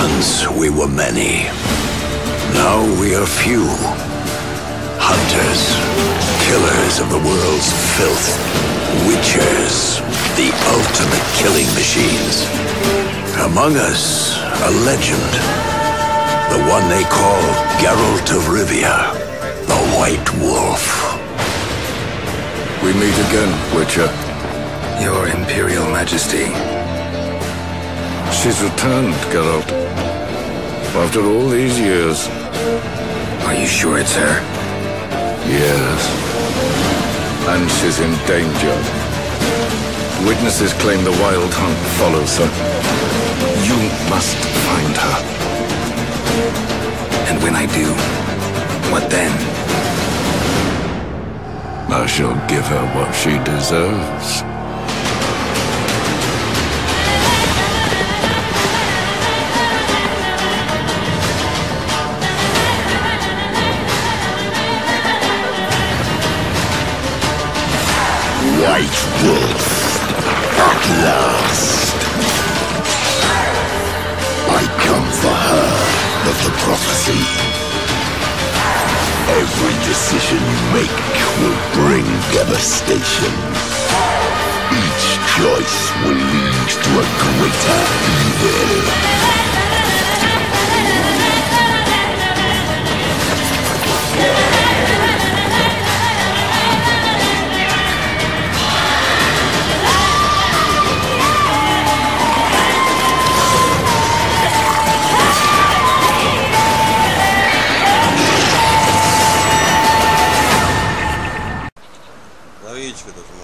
Once we were many. Now we are few. Hunters, killers of the world's filth. Witchers, the ultimate killing machines. Among us, a legend. The one they call Geralt of Rivia, the White Wolf. We meet again, Witcher. Your Imperial Majesty. She's returned, Geralt. After all these years. Are you sure it's her? Yes. And she's in danger. Witnesses claim the Wild Hunt follows her. You must find her. And when I do, what then? I shall give her what she deserves. White Wolf, at last. I come for her of the prophecy. Every decision you make will bring devastation. Each choice will lead to a greater evil.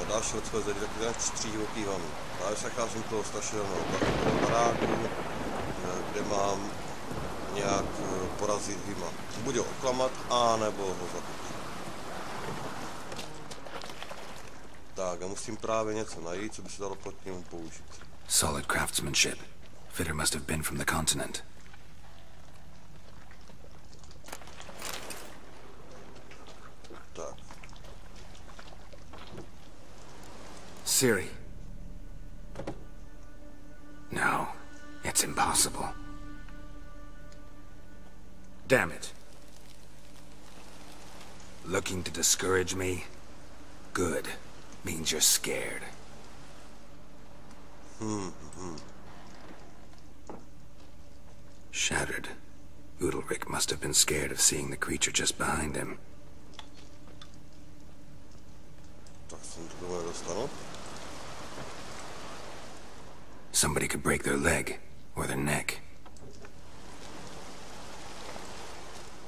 Další Letsplay Zaklínač 3 Divoký Hon. Právě se nacházím toho strašidelného baráku, kde mám nějak porazit Hima. Buď ho oklamat, anebo ho zabít. Tak, já musím právě něco najít, co by se dalo pod němu použít. Solid craftsmanship. Fitter must have been from the continent. Tak. Siri. No, it's impossible. Damn it. Looking to discourage me? Good. Means you're scared. Shattered. Udalric must have been scared of seeing the creature just behind him. Tak jsem to domů nedostanu. Somebody could break their leg, or their neck.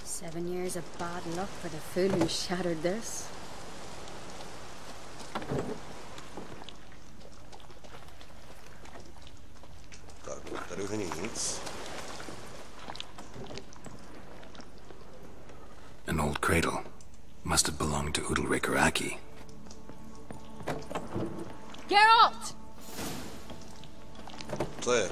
7 years of bad luck for the fool who shattered this. Tak, tady už není nic. An old cradle. Must have belonged to Udalric or Aki. Geralt! Co je?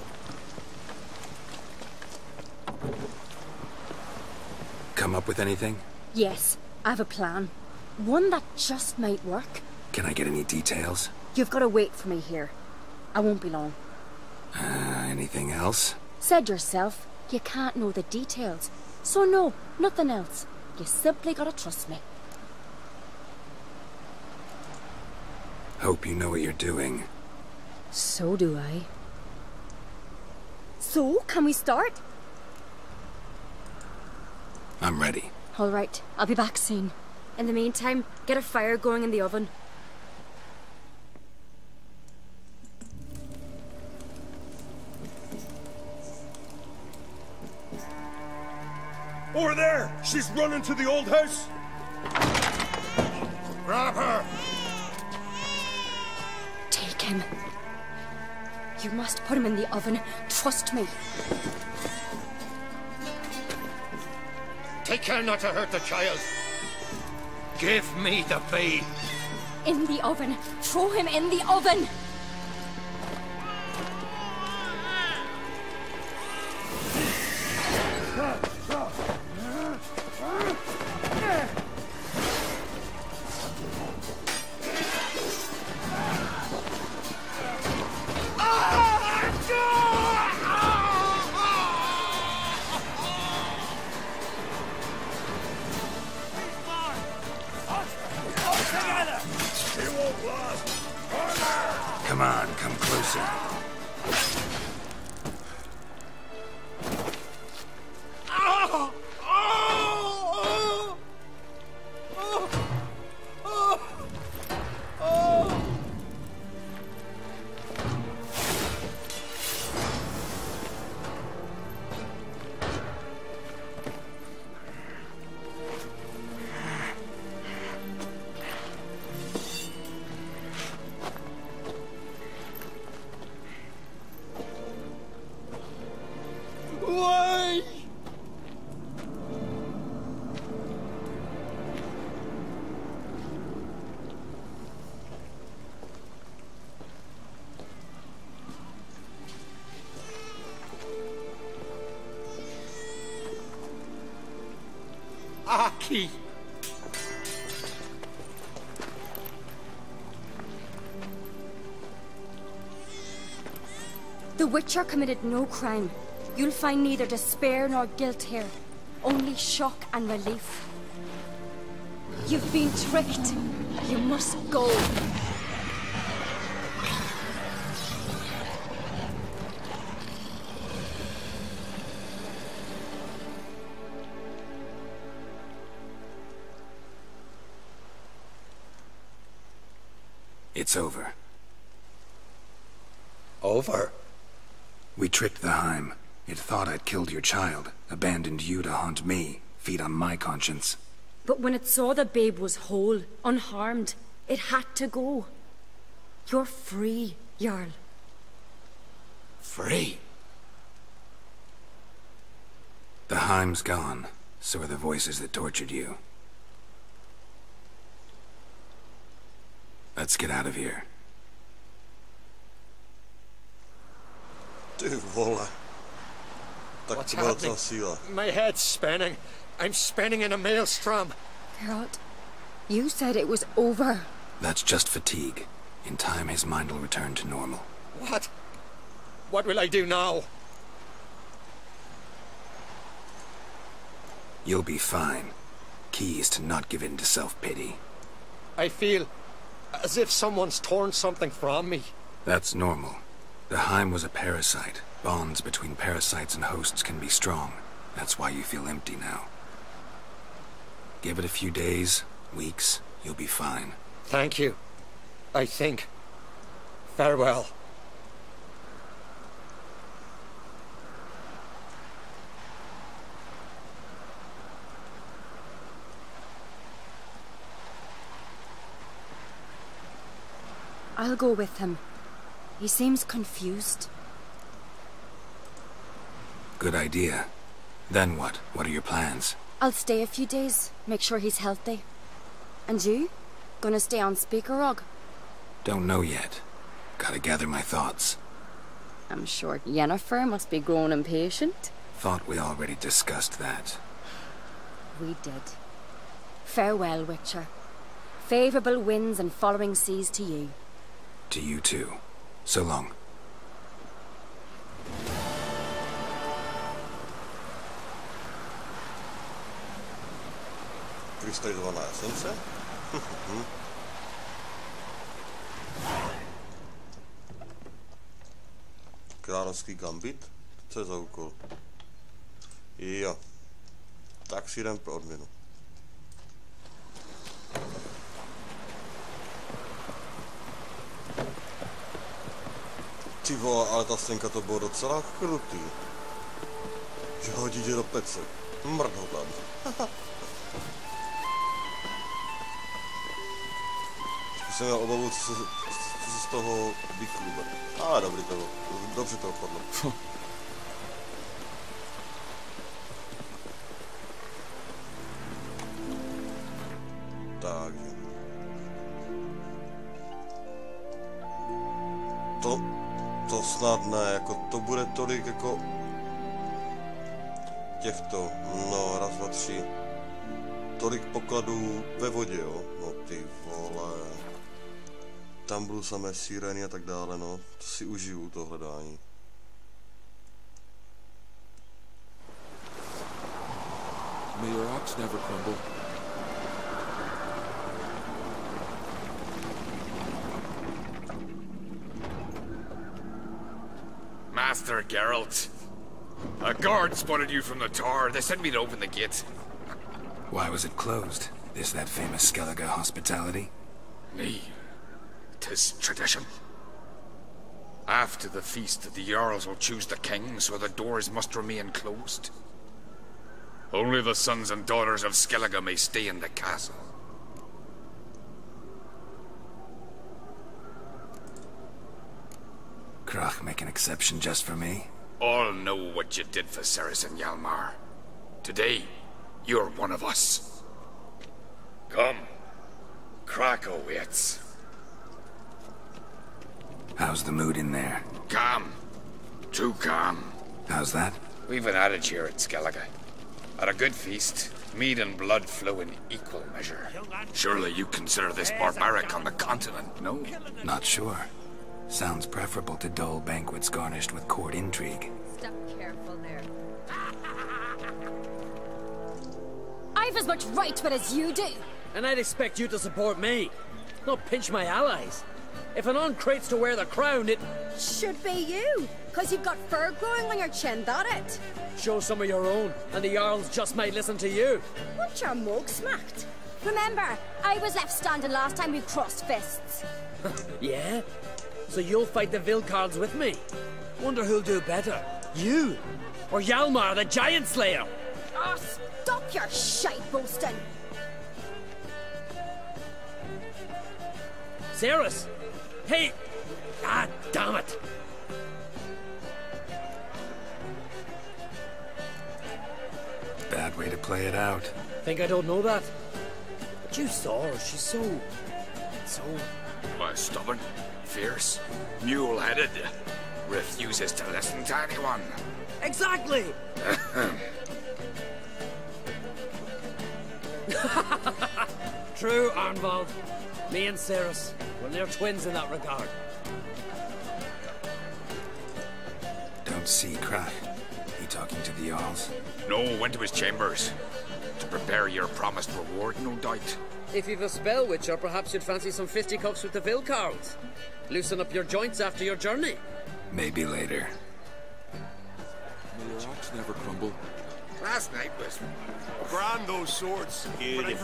Come up with anything? Yes, I have a plan. One that just might work. Can I get any details? You've got to wait for me here. I won't be long. Anything else? Said yourself, you can't know the details. So no, nothing else. You simply gotta trust me. Hope you know what you're doing. So do I. So, can we start? I'm ready. All right, I'll be back soon. In the meantime, get a fire going in the oven. Over there! She's running to the old house! Grab her! Take him. You must put him in the oven. Trust me. Take care not to hurt the child. Give me the bee. In the oven. Throw him in the oven. Come on, come closer. Akční. The Witcher committed no crime. You'll find neither despair nor guilt here. Only shock and relief. You've been tricked. You must go. It's over. Over? We tricked the Heim. It thought I'd killed your child, abandoned you to haunt me, feed on my conscience. But when it saw the babe was whole, unharmed, it had to go. You're free, Jarl. Free? The Heim's gone, so are the voices that tortured you. Let's get out of here. Ty vole. Tak What's to byla happening? ta síla. My head's spinning. I'm spinning in a maelstrom. Geralt, you said it was over. That's just fatigue. In time, his mind will return to normal. What? What will I do now? You'll be fine. Key is to not give in to self-pity. I feel as if someone's torn something from me. That's normal. The Heim was a parasite. Bonds between parasites and hosts can be strong. That's why you feel empty now. Give it a few days, weeks, you'll be fine. Thank you. I think. Farewell. I'll go with him. He seems confused. Good idea. Then what? What are your plans? I'll stay a few days, make sure he's healthy. And you? Gonna stay on Speaker Rog? Don't know yet. Gotta gather my thoughts. I'm sure Yennefer must be growing impatient. Thought we already discussed that. We did. Farewell, Witcher. Favourable winds and following seas to you. To you too. So long. Krystalizovaná esence. Královský gambit? Co je za úkol? Jo. Tak si jdem pro odměnu. Ty vole, ale ta scénka to bylo docela krutý. Že hodí tě do pece. Mrd ho tam. Jsem měl obavu, co se z toho vyklube. Ale dobrý to bylo. Dobře to opadlo. Takže. To snad ne, jako to bude tolik jako těchto, no raz, dva, tři, tolik pokladů ve vodě, jo, no ty vole, tam budou samé sireny a tak dále, no, to si užiju, to hledání. May your ox never crumble. Master Geralt. A guard spotted you from the tower. They sent me to open the gate. Why was it closed? Is that famous Skellige hospitality? Me. 'Tis tradition. After the feast, the Jarls will choose the king, so the doors must remain closed. Only the sons and daughters of Skellige may stay in the castle. Krach make an exception just for me? All know what you did for Ceres and Hjalmar. Today, you're one of us. Come. Krach waits. How's the mood in there? Calm. Too calm. How's that? We've an adage here at Skellige. At a good feast, mead and blood flow in equal measure. Surely you consider this barbaric on the continent, no? Not sure. Sounds preferable to dull banquets garnished with court intrigue. Step careful there. I've as much right to it as you do. And I'd expect you to support me, not pinch my allies. If an uncrate's to wear the crown, it Should be you, because you've got fur growing on your chin, that it? show some of your own, and the Jarls just might listen to you. Want your mug smacked? Remember, I was left standing last time we crossed fists. Yeah? So you'll fight the Vilcards with me? Wonder who'll do better, you or Hjalmar the Giant Slayer? Oh, stop your shite boasting. Ceres! Hey! Ah, damn it! Bad way to play it out. Think I don't know that? But you saw her, she's so... Why, stubborn, fierce, mule-headed. Refuses to listen to anyone. Exactly! True, Arnvald. Me and Ceres, well, they're twins in that regard. Don't see Krach. He talking to the Jarls? No, went to his chambers. To prepare your promised reward, no doubt. If you've a spell witcher, perhaps you'd fancy some fisticuffs with the Vilcards. Loosen up your joints after your journey. Maybe later. May your rocks never crumble. Last night was... Grind those swords. A kde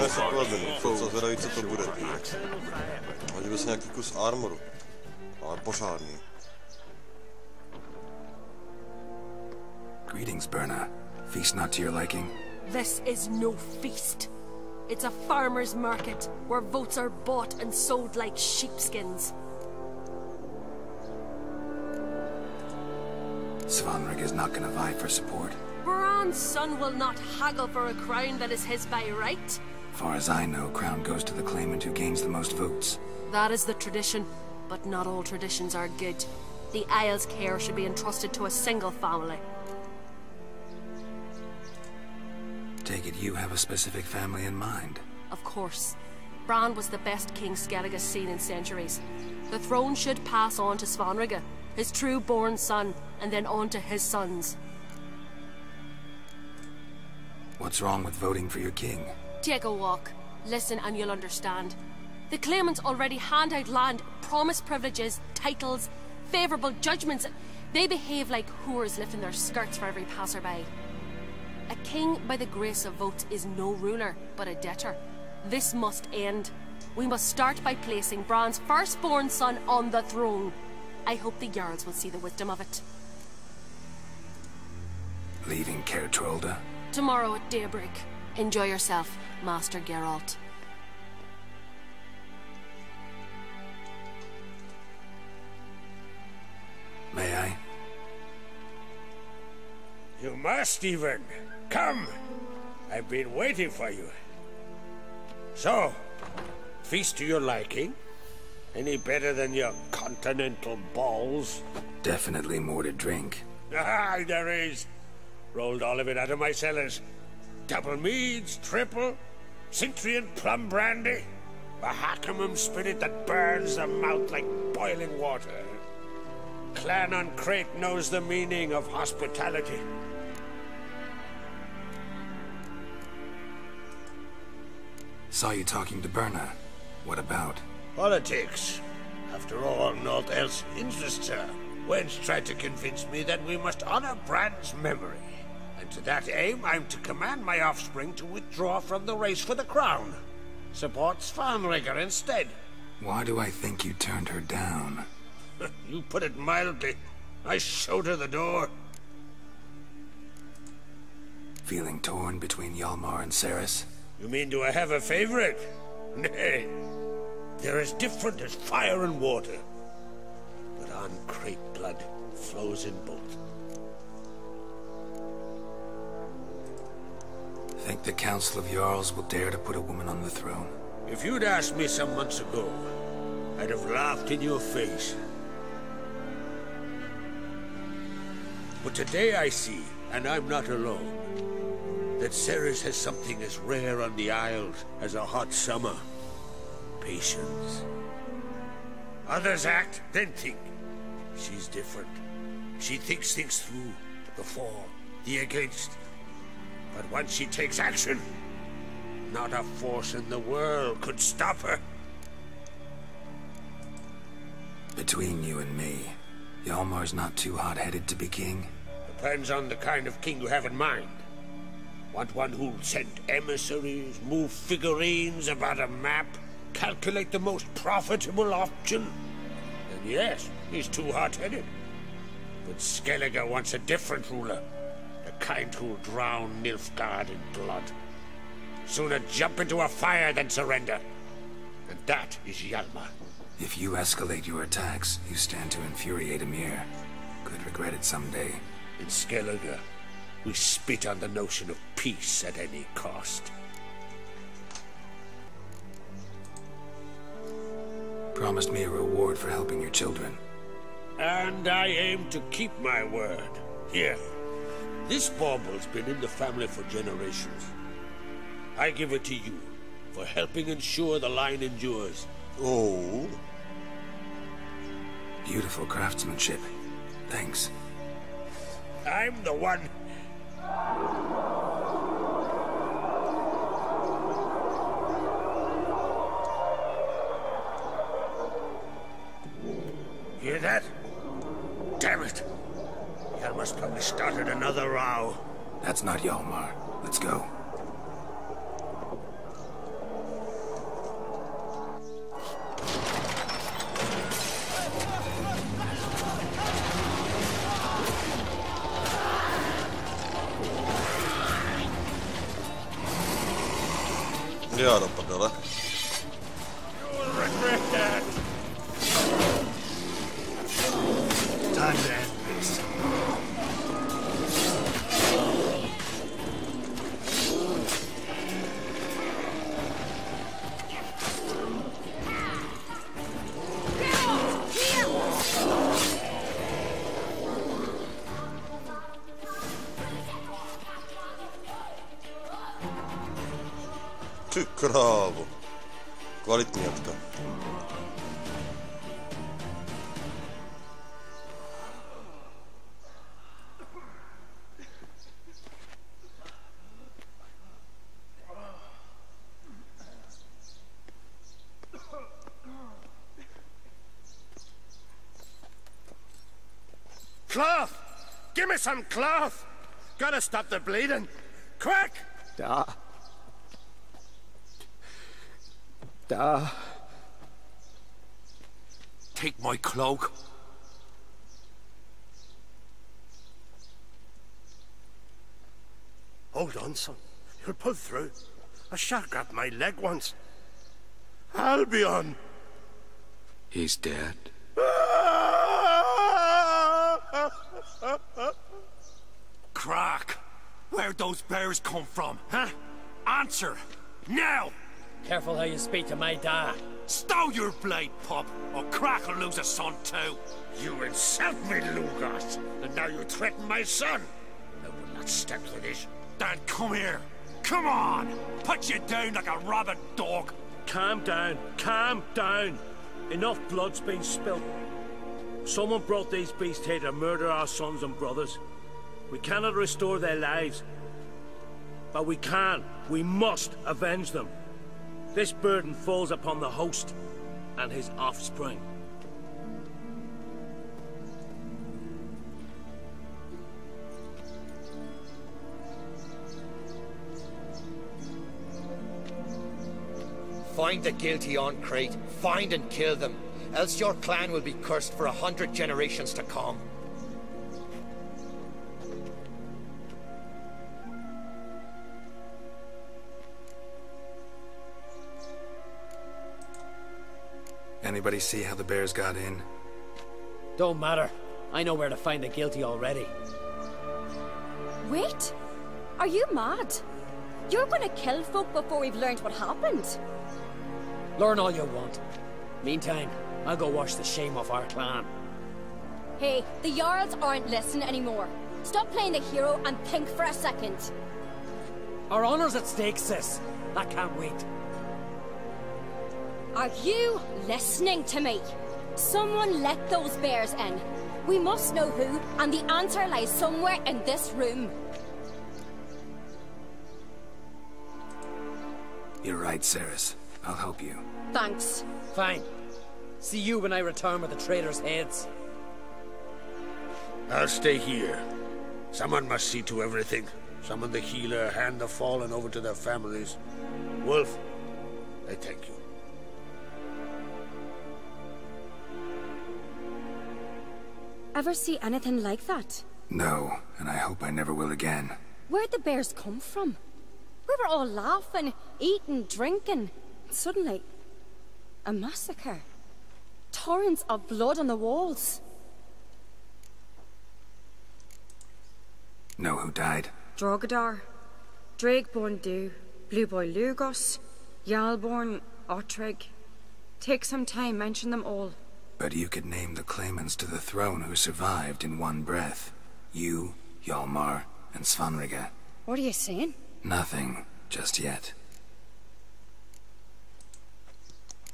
se klademe? Co zvedají, co to bude? Hodíme se nějaký kus armoru. Ale pořádný. Greetings, Berna. Feast not to your liking? This is no feast. It's a farmer's market, where votes are bought and sold like sheepskins. Svanrig is not gonna vie for support. Bran's son will not haggle for a crown that is his by right. Far as I know, crown goes to the claimant who gains the most votes. That is the tradition, but not all traditions are good. The Isle's care should be entrusted to a single family. Take it you have a specific family in mind. Of course. Bran was the best king Skellige's seen in centuries. The throne should pass on to Svanrige, his true-born son, and then on to his sons. What's wrong with voting for your king? Take a walk. Listen and you'll understand. The claimants already hand out land, promise privileges, titles, favourable judgments. They behave like whores lifting their skirts for every passerby. A king by the grace of vote is no ruler, but a debtor. This must end. We must start by placing Bran's firstborn son on the throne. I hope the Jarls will see the wisdom of it. Leaving Caer Trolda? Tomorrow at daybreak. Enjoy yourself, Master Geralt. May I? You must even. Come! I've been waiting for you. So, feast to your liking? Any better than your continental balls? Definitely more to drink. Ah, there is. Rolled all of it out of my cellars. Double meads, triple, Cintrian plum brandy, a Hackamum spirit that burns the mouth like boiling water. Clan on Crate knows the meaning of hospitality. Saw you talking to Berna. What about? Politics. After all, naught else interests her. Wench tried to convince me that we must honor Bran's memory. And to that aim, I'm to command my offspring to withdraw from the race for the crown. Supports Farnrigger instead. Why do I think you turned her down? You put it mildly. I showed her the door. Feeling torn between Hjalmar and Ceres? You mean, do I have a favorite? Nay. They're as different as fire and water. But uncreate blood flows in both. Think the Council of Jarls will dare to put a woman on the throne? If you'd asked me some months ago, I'd have laughed in your face. But today I see, and I'm not alone, that Ceres has something as rare on the Isles as a hot summer. Patience. Others act, then think. She's different. She thinks things through. The for, the against. But once she takes action, not a force in the world could stop her. Between you and me, Hjalmar's not too hot-headed to be king? Depends on the kind of king you have in mind. Want one who'll send emissaries, move figurines about a map, calculate the most profitable option? Then yes, he's too hot-headed. But Skellige wants a different ruler. The kind who'll drown Nilfgaard in blood. Sooner jump into a fire than surrender. And that is Hjalmar. If you escalate your attacks, you stand to infuriate Emir. Could regret it someday. In Skellige, we spit on the notion of peace at any cost. Promised me a reward for helping your children. And I aim to keep my word. Here. This bauble's been in the family for generations. I give it to you for helping ensure the line endures. Oh. Beautiful craftsmanship. Thanks. I'm the one. Hear that? Damn it. Hjalmar's probably started another row. That's not Hjalmar. Let's go. Já do prdele. Time to end this. Ty krávo. Kvalitní jatka. Cloth! Give me some cloth! Gotta stop the bleeding. Quick! Da. Take my cloak. Hold on, son. You'll pull through. A shark grabbed my leg once. Albion! He's dead. Crack! Where'd those bears come from, huh? Answer! Now! Careful how you speak to my dad. Stow your blade, pup, or Crack will lose a son too. You insult me, Lugos, and now you threaten my son. I will not stand for this. Dan, come here. Come on! Put you down like a rabid dog. Calm down. Calm down. Enough blood's been spilt. Someone brought these beasts here to murder our sons and brothers. We cannot restore their lives. But we can. We must avenge them. This burden falls upon the host and his offspring. Find the guilty on Crete. Find and kill them. Else your clan will be cursed for 100 generations to come. Anybody see how the bears got in? Don't matter. I know where to find the guilty already. Wait! Are you mad? You're gonna kill folk before we've learned what happened. Learn all you want. Meantime, I'll go wash the shame off our clan. Hey, the Jarls aren't listening anymore. Stop playing the hero and think for a second. Our honor's at stake, sis. I can't wait. Are you listening to me? Someone let those bears in. We must know who, and the answer lies somewhere in this room. You're right, Ceres. I'll help you. Thanks. Fine. See you when I return with the traitors' heads. I'll stay here. Someone must see to everything. Summon the healer, hand the fallen over to their families. Wolf, I thank you. Ever see anything like that? No, and I hope I never will again. Where'd the bears come from? We were all laughing, eating, drinking. Suddenly, a massacre. Torrents of blood on the walls. Know who died? Drogadar, Drakeborn Du, Blue Boy Lugos, Yalborn, Ottrig. Take some time, mention them all. But you could name the claimants to the throne who survived in one breath. You, Hjalmar, and Svanrige. What are you saying? Nothing, just yet.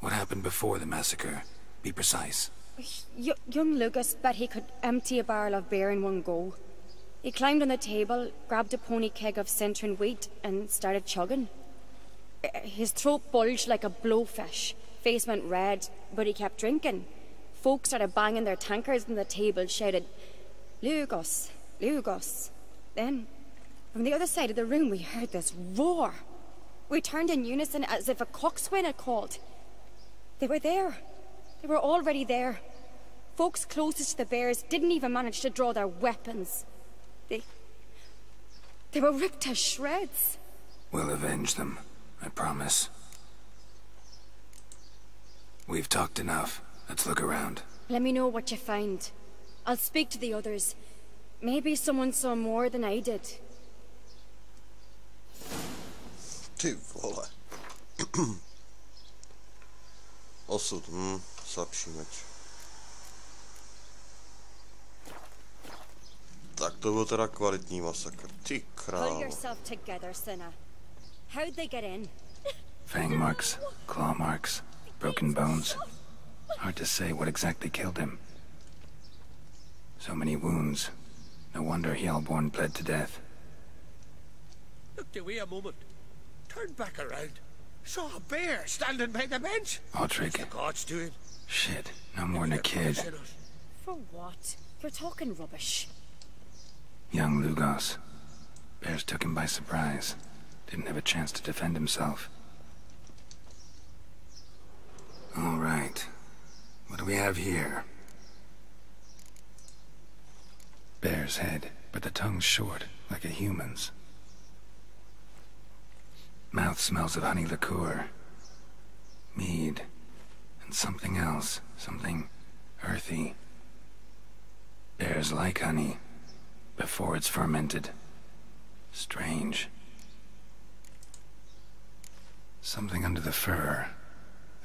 What happened before the massacre? Be precise. Young Lucas bet he could empty a barrel of beer in one go. He climbed on the table, grabbed a pony keg of Cintron wheat, and started chugging. His throat bulged like a blowfish. Face went red, but he kept drinking. Folks started banging their tankards on the table, shouted, "Lugos, Lugos." Then, from the other side of the room, we heard this roar. We turned in unison as if a coxswain had called. They were there. They were already there. Folks closest to the bears didn't even manage to draw their weapons. They were ripped to shreds. We'll avenge them, I promise. We've talked enough. Let's look around. Let me know what you find. I'll speak to the others. Maybe someone saw more than I did. Ty vole. Osud, slabší meč. Tak to byl teda kvalitní masakr. Ty krávo. Pull yourself together, Sinna. How'd they get in? Fang marks, claw marks, broken bones. Hard to say what exactly killed him. So many wounds. No wonder Hjalborn bled to death. Looked away a moment. Turned back around. Saw a bear standing by the bench. Ottrig. The gods do it. Shit, no more than a kid. For what? You're talking rubbish. Young Lugos. Bears took him by surprise. Didn't have a chance to defend himself. All right. What do we have here? Bear's head, but the tongue's short, like a human's. Mouth smells of honey liqueur. Mead. And something else. Something earthy. Bears like honey. Before it's fermented. Strange. Something under the fur.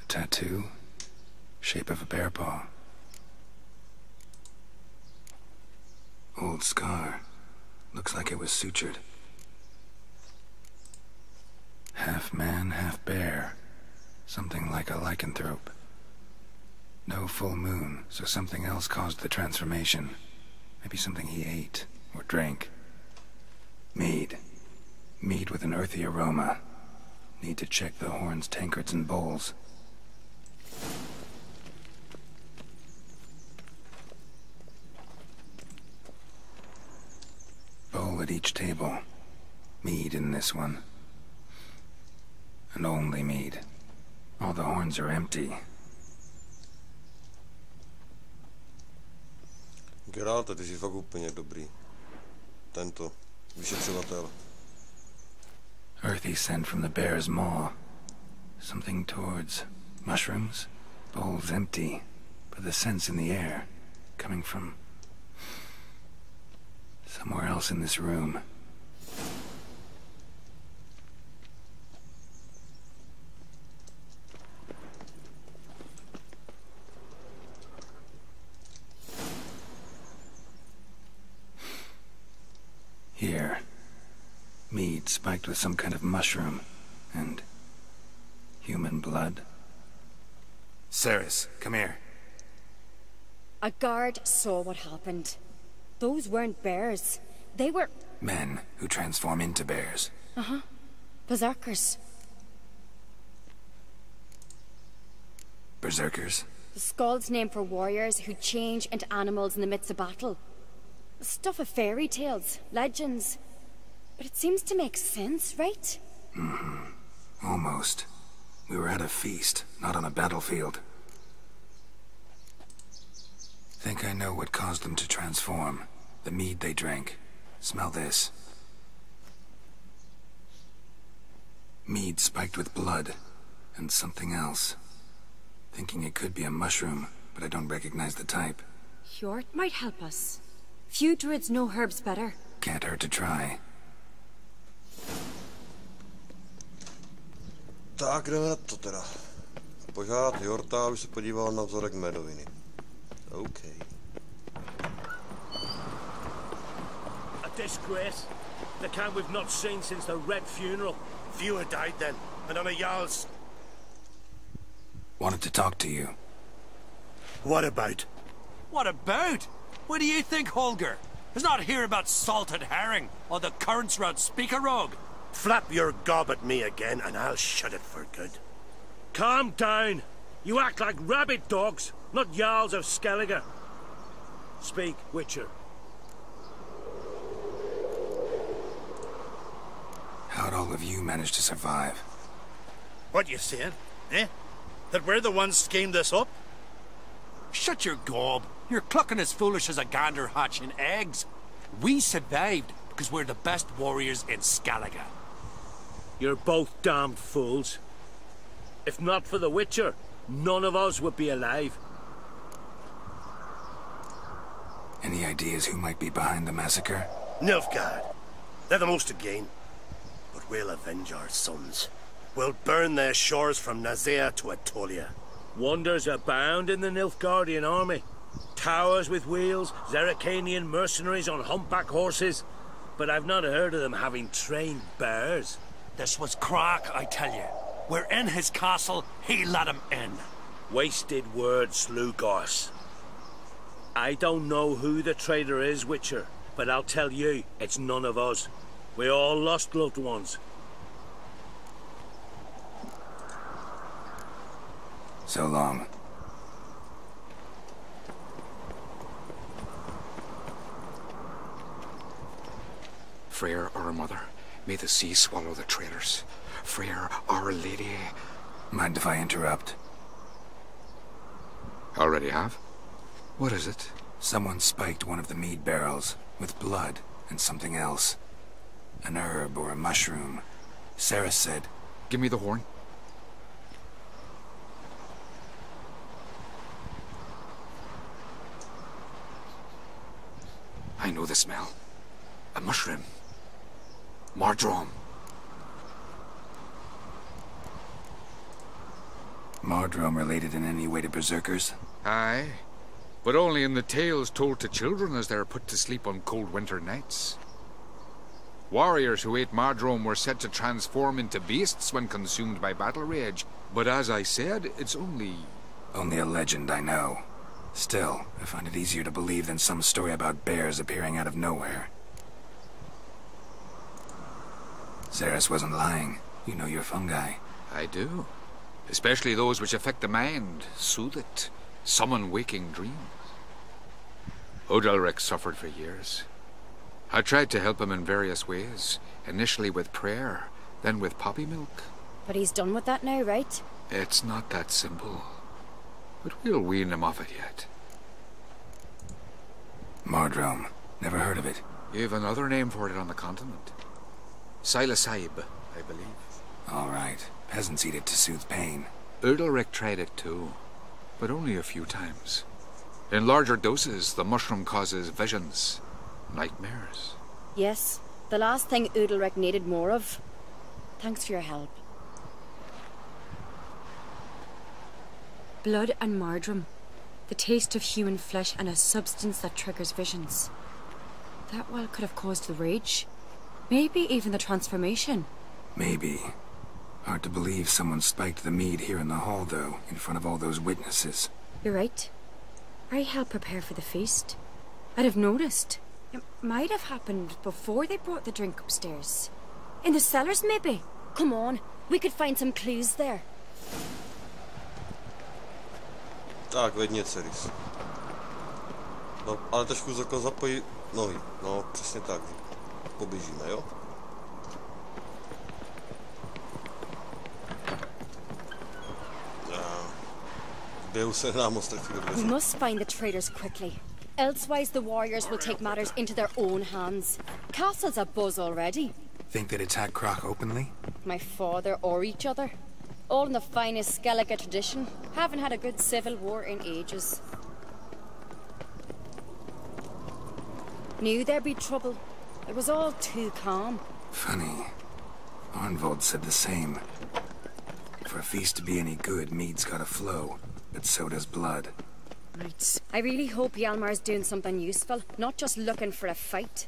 A tattoo. Shape of a bear paw. Old scar. Looks like it was sutured. Half man, half bear. Something like a lycanthrope. No full moon, so something else caused the transformation. Maybe something he ate or drank. Mead. Mead with an earthy aroma. Need to check the horns, tankards, and bowls. Bowl at each table. Mead in this one. And only mead. All the horns are empty. Geralt, ty jsi fakt úplně dobrý. Tento vyšetřovatel. Earthy scent from the bear's maw. Something towards mushrooms. Bowls empty, but the scent's in the air. Coming from somewhere else in this room. Here. Mead spiked with some kind of mushroom. And human blood. Ceres, come here. A guard saw what happened. Those weren't bears. They were... Men who transform into bears. Uh-huh. Berserkers. Berserkers? The Skald's name for warriors who change into animals in the midst of battle. Stuff of fairy tales, legends. But it seems to make sense, right? Mm-hmm. Almost. We were at a feast, not on a battlefield. Think I know what caused them to transform. The mead they drank. Smell this. Mead spiked with blood. And something else. Thinking it could be a mushroom, but I don't recognize the type. Hjort might help us. Few druids know herbs better. Can't hurt to try. Tak jdeme na to teda. Požádat Hjorta, aby se podíval na vzorek medoviny. OK. A disgrace. The kind we've not seen since the Red Funeral. Few had died then, and on a Jarl's. Wanted to talk to you. What about? What about? What do you think, Holger? Is not here about salted herring or the currents round Speakerog? Flap your gob at me again, and I'll shut it for good. Calm down. You act like rabid dogs, not Jarls of Skellige. Speak, Witcher. How'd all of you manage to survive? What you saying, eh? That we're the ones schemed this up? Shut your gob. You're clucking as foolish as a gander hatching eggs. We survived because we're the best warriors in Skellige. You're both damned fools. If not for the Witcher, none of us would be alive. Any ideas who might be behind the massacre? Nilfgaard. They're the most to gain. But we'll avenge our sons. We'll burn their shores from Nazea to Atolia. Wonders abound in the Nilfgaardian army. Towers with wheels, Zerrikanian mercenaries on humpback horses. But I've not heard of them having trained bears. This was crack, I tell you. We're in his castle, he let him in. Wasted words, Lugos. I don't know who the traitor is, Witcher, but I'll tell you, it's none of us. We all lost loved ones. So long. Freyr, our mother, may the sea swallow the traitors. Freyr, our lady. Mind if I interrupt? Already have? What is it? Someone spiked one of the mead barrels with blood and something else. An herb or a mushroom. Sarah said... Give me the horn. I know the smell. A mushroom. Mardrome. Mardrome related in any way to berserkers? Aye, but only in the tales told to children as they are put to sleep on cold winter nights. Warriors who ate Mardrome were said to transform into beasts when consumed by battle rage, but as I said, it's only... Only a legend, I know. Still, I find it easier to believe than some story about bears appearing out of nowhere. Ceres wasn't lying. You know your fungi. I do. Especially those which affect the mind, soothe it, summon waking dreams. Odalric suffered for years. I tried to help him in various ways, initially with prayer, then with poppy milk. But he's done with that now, right? It's not that simple. But we'll wean him off it yet. Mardrome. Never heard of it. You've another name for it on the continent. Silasib, I believe. All right. Peasants eat it to soothe pain. Udalric tried it too, but only a few times. In larger doses, the mushroom causes visions, nightmares. Yes, the last thing Udalric needed more of. Thanks for your help. Blood and Mardrome. The taste of human flesh and a substance that triggers visions. That well could have caused the rage. Maybe even the transformation. Maybe. Hard to believe someone spiked the mead here in the hall, though, in front of all those witnesses. You're right. I helped prepare for the feast. I'd have noticed. It might have happened before they brought the drink upstairs. In the cellars, maybe? Come on, we could find some clues there. Tak, vedně Ceris. No, ale trošku zapojit nohy. No, přesně tak. Poběžíme, jo? Běhu se nám moc tak dobře. We must find the traitors quickly. Elsewise the warriors will take matters into their own hands. Castle's abuzz already. Think they'd attack Croc openly? My father or each other. All in the finest Skellige tradition. Haven't had a good civil war in ages. Knew there'd be trouble. It was all too calm. Funny. Arnvold said the same. For a feast to be any good, mead's gotta flow, but so does blood. Right. I really hope Hjalmar's doing something useful, not just looking for a fight.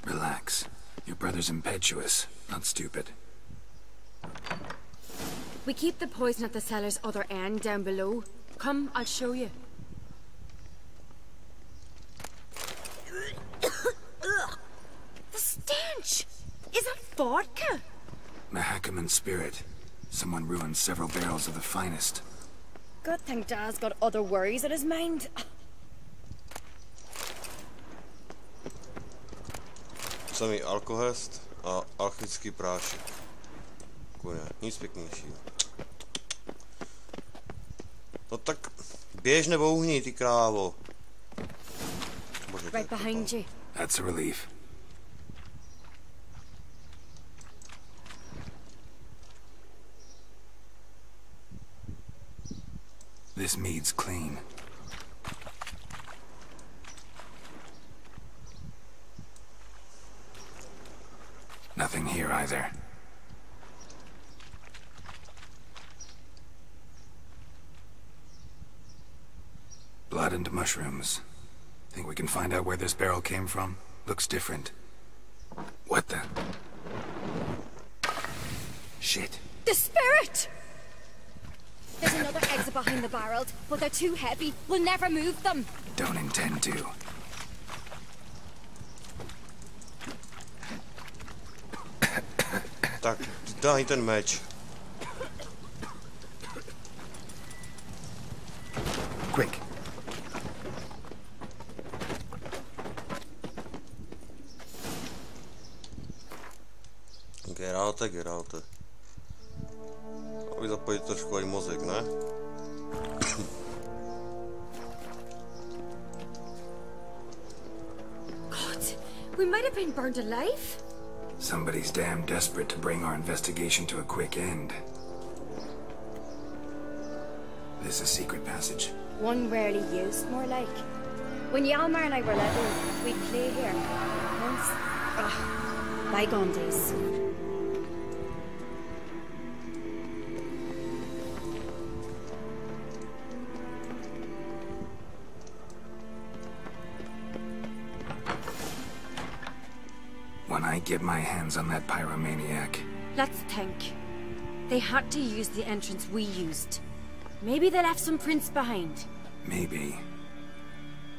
Relax. Your brother's impetuous, not stupid. We keep the poison at the cellar's other end, down below. Come, I'll show you. The stench! Is that vodka? Mahakaman spirit. Someone ruined several barrels of the finest. Good thing Dad's got other worries in his mind. Samý alkohest a alchemický prášek. Kune, nic pěknějšího. No tak běž nebo uhni, ty krávo. Bože, right behind you. That's a relief. This mead's clean. Nothing here either. Blood and mushrooms. Think we can find out where this barrel came from? Looks different. What the? Shit. The spirit! There's another exit behind the barrels, but they're too heavy. We'll never move them. Don't intend to. Tak, daj ten meč. Quick. Get out. Aby zapojit trošku i mozek, ne? God, we might have been burned alive. Somebody's damn desperate to bring our investigation to a quick end. This is a secret passage. One rarely used, more like. When Hjalmar and I were little, we'd play here. Once. Bygone days. When I get my hands on that pyromaniac... Let's think. They had to use the entrance we used. Maybe they left some prints behind. Maybe.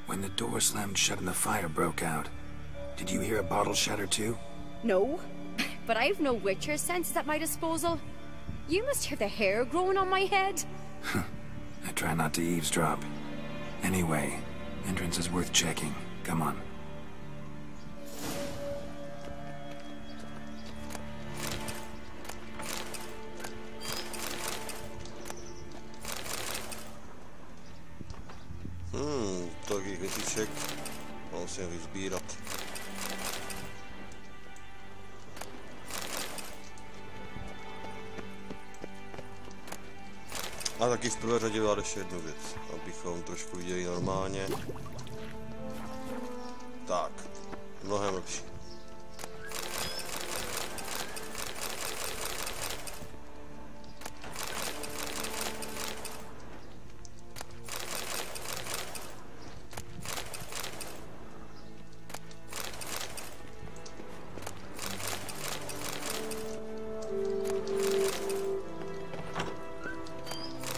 When the door slammed shut and the fire broke out, did you hear a bottle shatter too? No, but I've no Witcher senses at my disposal. You must hear the hair growing on my head. I try not to eavesdrop. Anyway, entrance is worth checking. Come on. věciček. Musím vyzbírat. A taky v prvé řadě dělat ještě jednu věc, abychom trošku viděli normálně. Tak, mnohem lepší.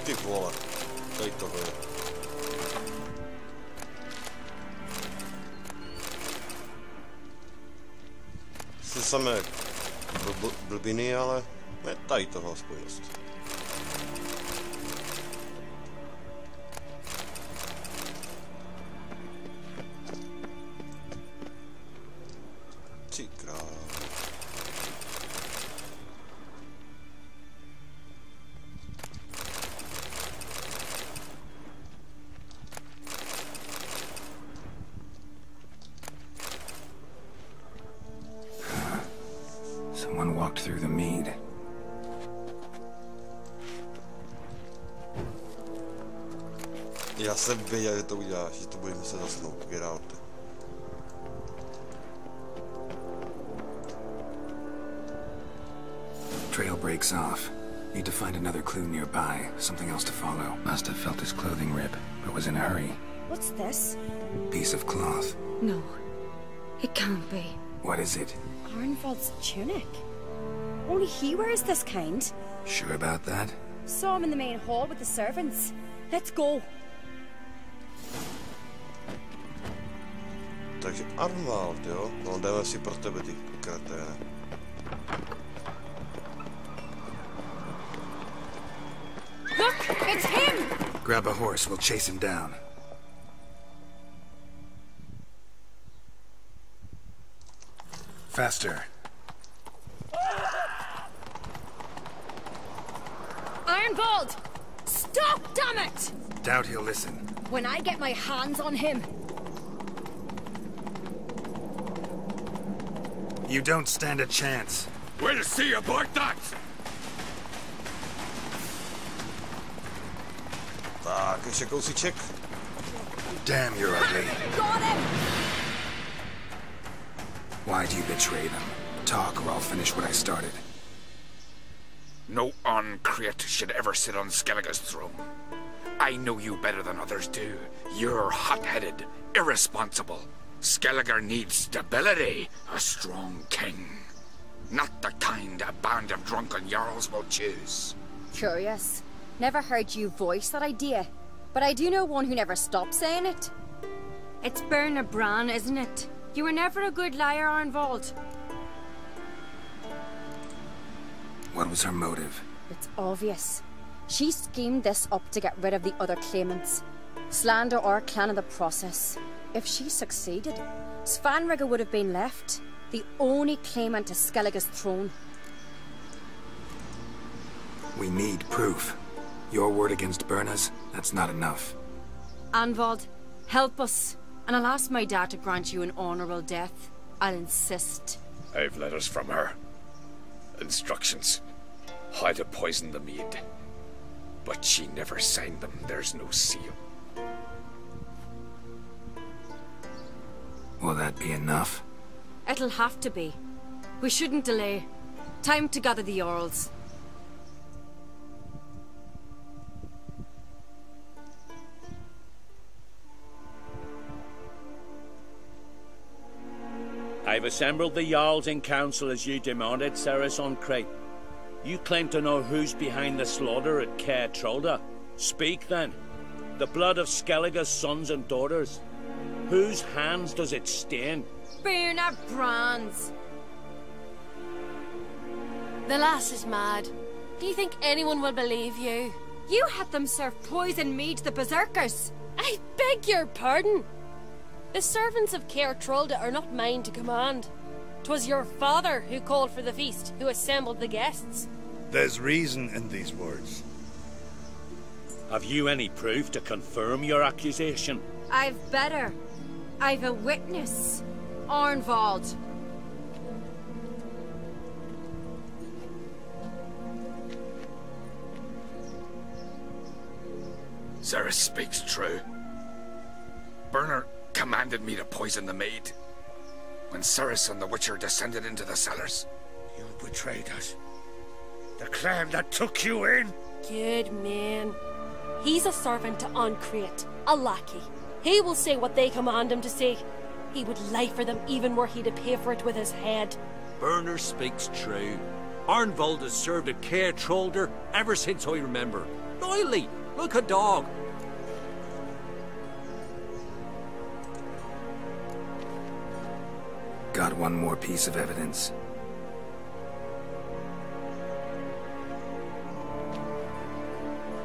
Ty vole, tady toho je. Jste samé blbiny, ale ne tady toho aspoň dost. Ty krávo. Someone walked through the mead. Já jsem věděl, že to uděláš, že to bude muset zasnout. Get out. Trail breaks off. Need to find another clue nearby, something else to follow. Must have felt his clothing rip, but was in a hurry. What's this? Piece of cloth. No, it can't be. What is it? Arnvald's tunic. Only he wears this kind. Sure about that? Saw him in the main hall with the servants. Let's go. Takže Arnvald, jo? No, jdeme si pro tebe, ty kreténe. Look, it's him! Grab a horse, we'll chase him down. Faster. Arnvald! Stop, damn it! Doubt he'll listen. When I get my hands on him. You don't stand a chance. We'll see about that! Tak, ještě kousíček. Damn, you're ugly. Got him! Why do you betray them? Talk or I'll finish what I started. No uncreate should ever sit on Skellige's throne. I know you better than others do. You're hot-headed, irresponsible. Skellige needs stability, a strong king. Not the kind a band of drunken jarls will choose. Curious. Never heard you voice that idea. But I do know one who never stops saying it. It's Berna Bran, isn't it? You were never a good liar, Arnvald. What was her motive? It's obvious. She schemed this up to get rid of the other claimants. Slander our clan in the process. If she succeeded, Svanrige would have been left, the only claimant to Skellige's throne. We need proof. Your word against Berna's, that's not enough. Arnvald, help us, and I'll ask my dad to grant you an honorable death. I'll insist. I've letters from her. Instructions. How to poison the mead. But she never signed them. There's no seal. Will that be enough? It'll have to be. We shouldn't delay. Time to gather the Jarls. I've assembled the Jarls in council as you demanded, Ceres on Crate. You claim to know who's behind the slaughter at Caer Trolda. Speak then. The blood of Skellige's sons and daughters. Whose hands does it stain? Berna Bran's. The lass is mad. Do you think anyone will believe you? You had them serve poison mead to the berserkers. I beg your pardon. The servants of Caer Trolda are not mine to command. 'Twas your father who called for the feast, who assembled the guests. There's reason in these words. Have you any proof to confirm your accusation? I've better. I've a witness. Arnvald. Ceres speaks true. Burner commanded me to poison the maid. When Ceres and the Witcher descended into the cellars. You betrayed us. The clan that took you in. Good man. He's a servant to Uncreate, a lackey. He will say what they command him to say. He would lie for them even were he to pay for it with his head. Burner speaks true. Arnvald has served at Care Trollder ever since I remember. Loyally, like a dog. Got one more piece of evidence.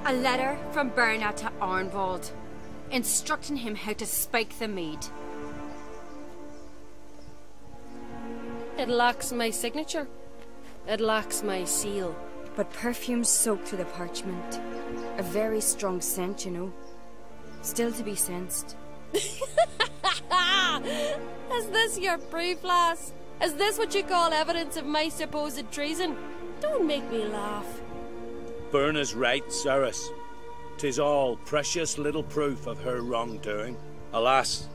A letter from Berna to Arnvald, instructing him how to spike the mead. It lacks my signature. It lacks my seal. But perfume soaked through the parchment. A very strong scent, you know. Still to be sensed. Is this your proof, lass? Is this what you call evidence of my supposed treason? Don't make me laugh. Burna's right, Ceres. 'Tis all precious little proof of her wrongdoing. Alas,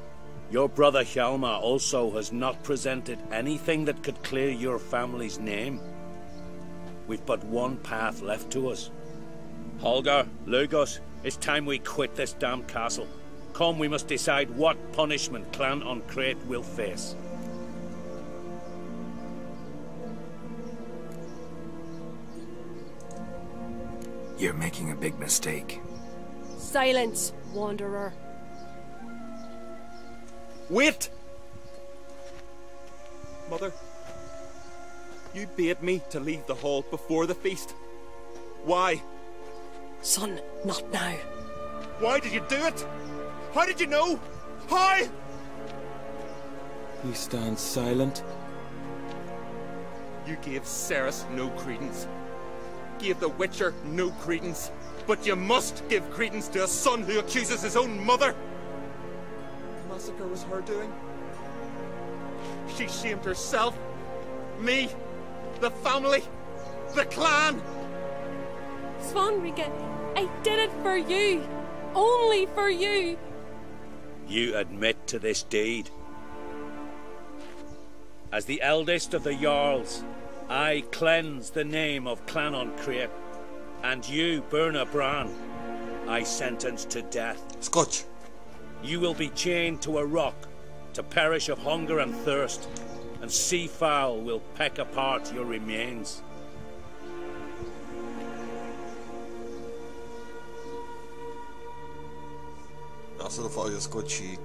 your brother Hjalmar also has not presented anything that could clear your family's name. We've but one path left to us. Holger, Lugos, it's time we quit this damn castle. Come, we must decide what punishment Clan Uncreate will face. You're making a big mistake. Silence, wanderer. Wait! Mother, you bade me to leave the hall before the feast. Why? Son, not now. Why did you do it? How did you know? How? You stand silent. You gave Ceres no credence. Gave the Witcher no credence. But you must give credence to a son who accuses his own mother. The massacre was her doing. She shamed herself, me, the family, the clan. Svanrige, I did it for you. Only for you. You admit to this deed. As the eldest of the Jarls, I cleanse the name of Clan Uncreate, and you, Berna Bran, I sentence to death. Scotch. You will be chained to a rock, to perish of hunger and thirst, and sea fowl will peck apart your remains. Já se doufám, že skočí.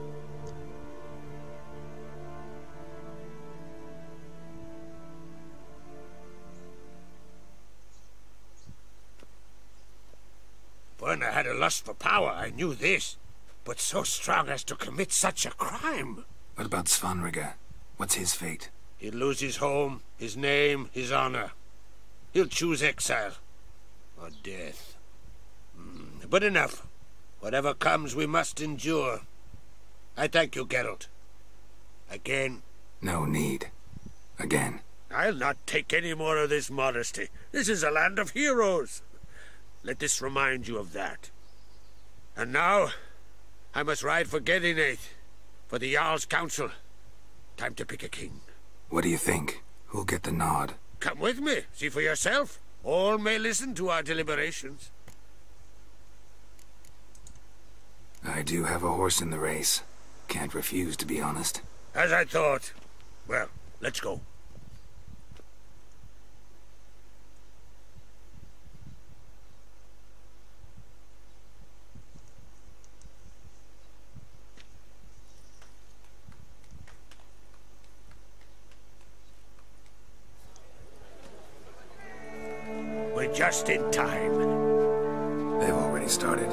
Berna had a lust for power, I knew this. But so strong as to commit such a crime. What about Svanrige? What's his fate? He'll lose his home, his name, his honor. He'll choose exile. Or death. But enough. Whatever comes, we must endure. I thank you, Geralt. Again. No need. Again. I'll not take any more of this modesty. This is a land of heroes. Let this remind you of that. And now, I must ride for Gedinath, for the Jarl's Council. Time to pick a king. What do you think? Who'll get the nod? Come with me, see for yourself. All may listen to our deliberations. I do have a horse in the race. Can't refuse, to be honest. As I thought. Well, let's go. We're just in time. They've already started.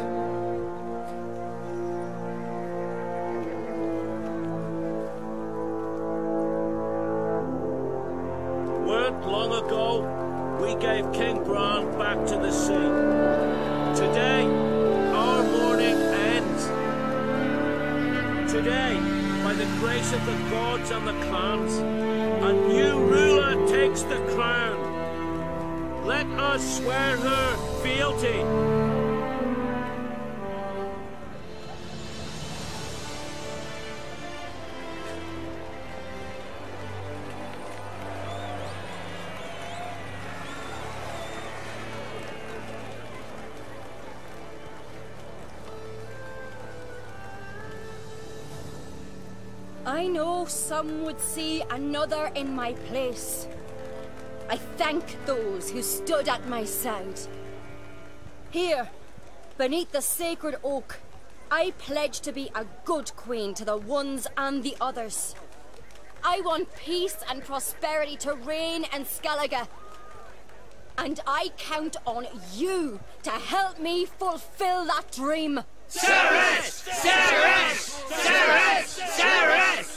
Long ago, we gave King Bran back to the sea. Today, embraceth the gods and the clans. A new ruler takes the crown. Let us swear her fealty. I know some would see another in my place. I thank those who stood at my side. Here, beneath the sacred oak, I pledge to be a good queen to the ones and the others. I want peace and prosperity to reign in Skellige. And I count on you to help me fulfill that dream. Ceres! Ceres! Ceres! Ceres!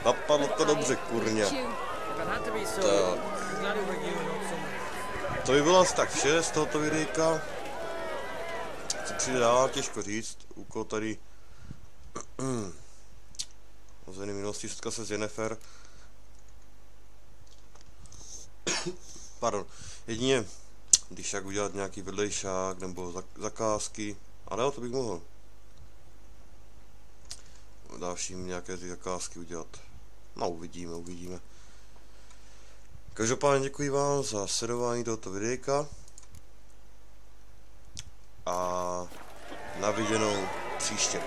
Napadlo to dobře, kurně. Tak. To by bylo asi tak vše z tohoto videjka. Co přijde dál, těžko říct. Úkol tady ozvený minulosti, setka se s Jennifer. Pardon. Jedině, když jak udělat nějaký vedlejšák nebo zakázky. Ale jo, to bych mohl. Dalším nějaké ty zakázky udělat. No, uvidíme. Každopádně děkuji vám za sledování tohoto videjka. A na viděnou příště.